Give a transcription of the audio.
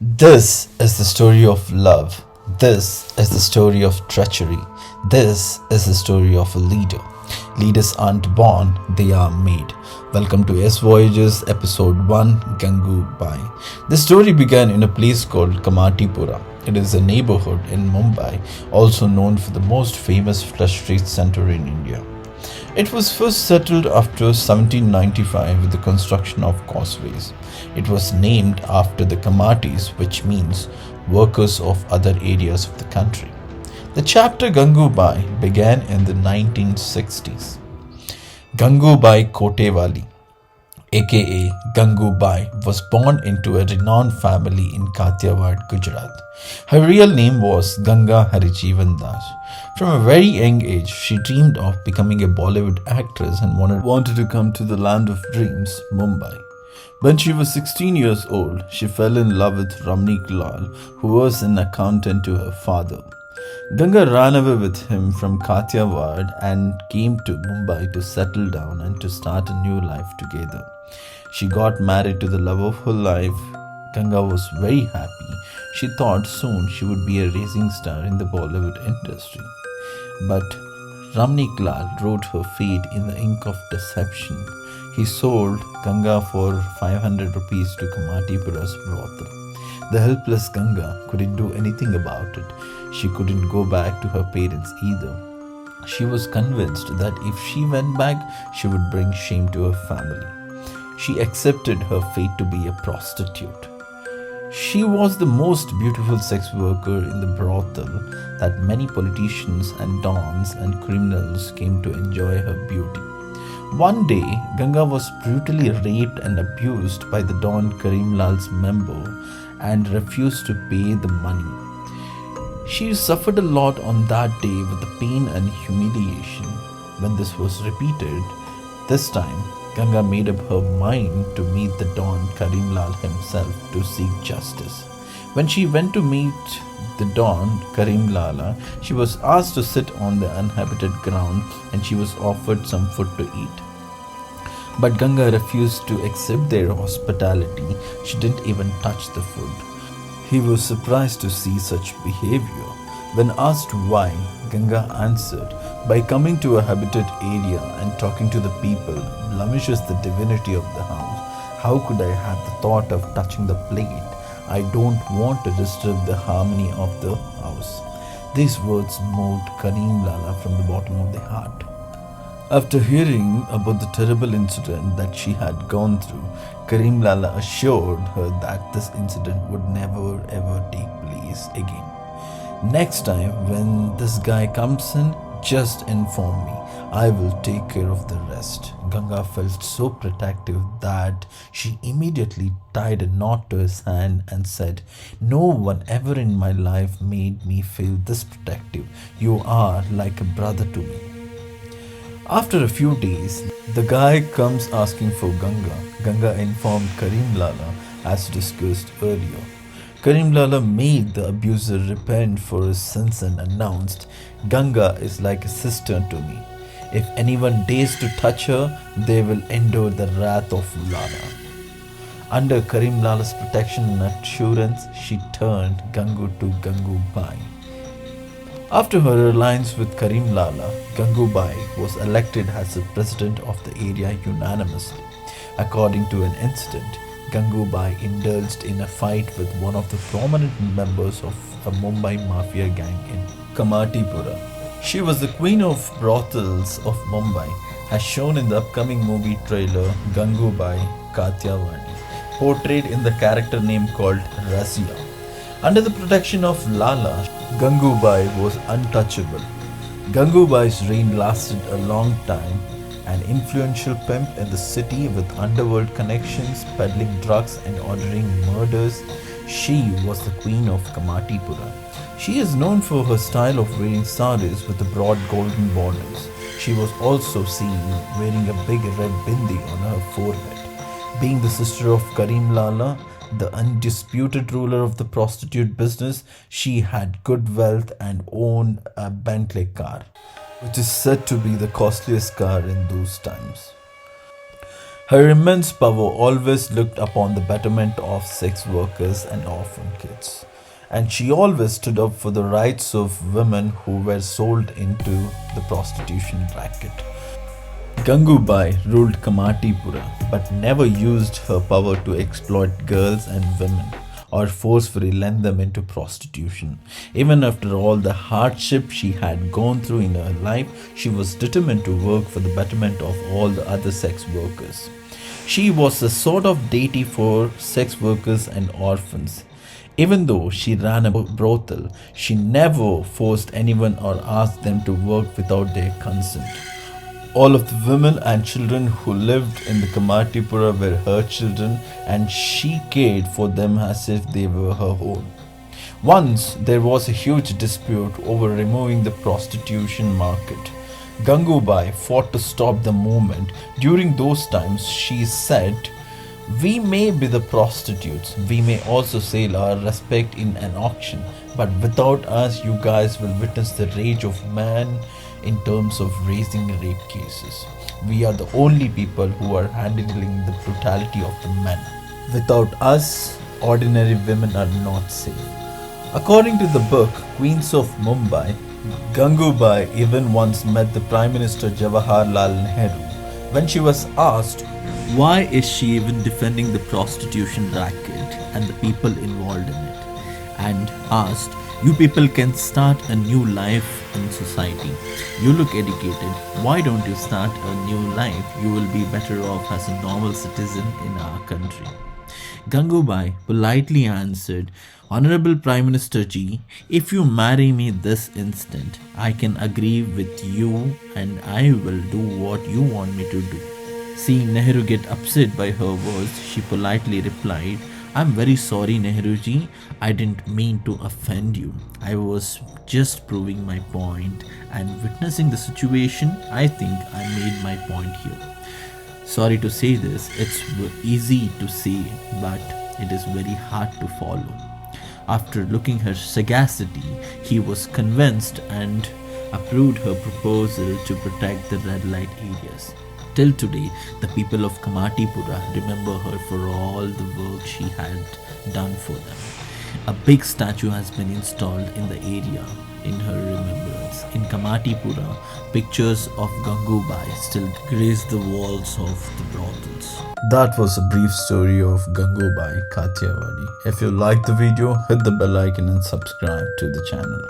This is the story of love. This is the story of treachery. This is the story of a leader. Leaders aren't born, they are made. Welcome to S Voyages Episode 1 Gangubai. The story began in a place called Kamathipura. It is a neighborhood in Mumbai, also known for the most famous flush street center in India. It was first settled after 1795 with the construction of causeways. It was named after the Kamatis, which means workers of other areas of the country. The chapter Gangubai began in the 1960s. Gangubai Kothewali, aka Gangubai, was born into a renowned family in Kathiawadi, Gujarat. Her real name was Ganga Harjivandas. From a very young age, she dreamed of becoming a Bollywood actress and wanted to come to the land of dreams, Mumbai. When she was 16 years old, she fell in love with Ramnik Lal, who was an accountant to her father. Ganga ran away with him from Kathiawad and came to Mumbai to settle down and to start a new life together. She got married to the love of her life. Ganga was very happy. She thought soon she would be a rising star in the Bollywood industry. But Ramnik Lal wrote her fate in the ink of deception. He sold Ganga for 500 rupees to Kamathipura's brothel. The helpless Ganga couldn't do anything about it. She couldn't go back to her parents either. She was convinced that if she went back, she would bring shame to her family. She accepted her fate to be a prostitute. She was the most beautiful sex worker in the brothel that many politicians and dons and criminals came to enjoy her beauty. One day, Ganga was brutally raped and abused by the Don Karim Lal's member and refused to pay the money. She suffered a lot on that day with the pain and humiliation. When this was repeated, this time Ganga made up her mind to meet the Don Karim Lal himself to seek justice. When she went to meet the Don Karim Lala, she was asked to sit on the uninhabited ground and she was offered some food to eat. But Ganga refused to accept their hospitality. She didn't even touch the food. He was surprised to see such behavior. When asked why, Ganga answered, "By coming to a habited area and talking to the people blemishes the divinity of the house. How could I have the thought of touching the plate? I don't want to disturb the harmony of the house." These words moved Karim Lala from the bottom of the heart. After hearing about the terrible incident that she had gone through, Karim Lala assured her that this incident would never ever take place again. "Next time when this guy comes in, just inform me. I will take care of the rest." Ganga felt so protective that she immediately tied a knot to his hand and said, "No one ever in my life made me feel this protective. You are like a brother to me." After a few days, the guy comes asking for Ganga. Ganga informed Karim Lala as discussed earlier. Karim Lala made the abuser repent for his sins and announced, "Ganga is like a sister to me. If anyone dares to touch her, they will endure the wrath of Lala." Under Karim Lala's protection and assurance, she turned Gangu to Gangubai. After her alliance with Karim Lala, Gangubai was elected as the president of the area unanimously. According to an incident, Gangubai indulged in a fight with one of the prominent members of a Mumbai mafia gang in Kamathipura. She was the queen of brothels of Mumbai, as shown in the upcoming movie trailer Gangubai Kothewali, portrayed in the character name called Razia. Under the protection of Lala, Gangubai was untouchable. Gangubai's reign lasted a long time, an influential pimp in the city with underworld connections, peddling drugs and ordering murders. She was the queen of Kamathipura. She is known for her style of wearing saris with the broad golden borders. She was also seen wearing a big red bindi on her forehead. Being the sister of Karim Lala, the undisputed ruler of the prostitute business, she had good wealth and owned a Bentley car, which is said to be the costliest car in those times. Her immense power always looked upon the betterment of sex workers and orphan kids, and she always stood up for the rights of women who were sold into the prostitution racket. Gangubai ruled Kamathipura but never used her power to exploit girls and women or forcefully lend them into prostitution. Even after all the hardship she had gone through in her life, she was determined to work for the betterment of all the other sex workers. She was a sort of deity for sex workers and orphans. Even though she ran a brothel, she never forced anyone or asked them to work without their consent. All of the women and children who lived in the Kamathipura were her children, and she cared for them as if they were her own. Once there was a huge dispute over removing the prostitution market. Gangubai fought to stop the movement. During those times, she said, "We may be the prostitutes, we may also sell our respect in an auction, but without us, you guys will witness the rage of man in terms of raising rape cases. We are the only people who are handling the brutality of the men. Without us, ordinary women are not safe." According to the book Queens of Mumbai, Gangubai even once met the Prime Minister Jawaharlal Nehru. When she was asked why is she even defending the prostitution racket and the people involved in it, and asked, "You people can start a new life in society. You look educated. Why don't you start a new life? You will be better off as a normal citizen in our country." Gangubai politely answered, "Honorable Prime Minister Ji, if you marry me this instant, I can agree with you and I will do what you want me to do." Seeing Nehru get upset by her words, she politely replied, "I'm very sorry, Nehru Ji. I didn't mean to offend you. I was just proving my point, and witnessing the situation, I think I made my point here. Sorry to say this, it's easy to say, but it is very hard to follow." After looking her sagacity, he was convinced and approved her proposal to protect the red light areas. Till today, the people of Kamathipura remember her for all the work she had done for them. A big statue has been installed in the area in her remembrance. In Kamathipura, pictures of Gangubai still grace the walls of the brothels. That was a brief story of Gangubai Kothewali. If you liked the video, hit the bell icon and subscribe to the channel.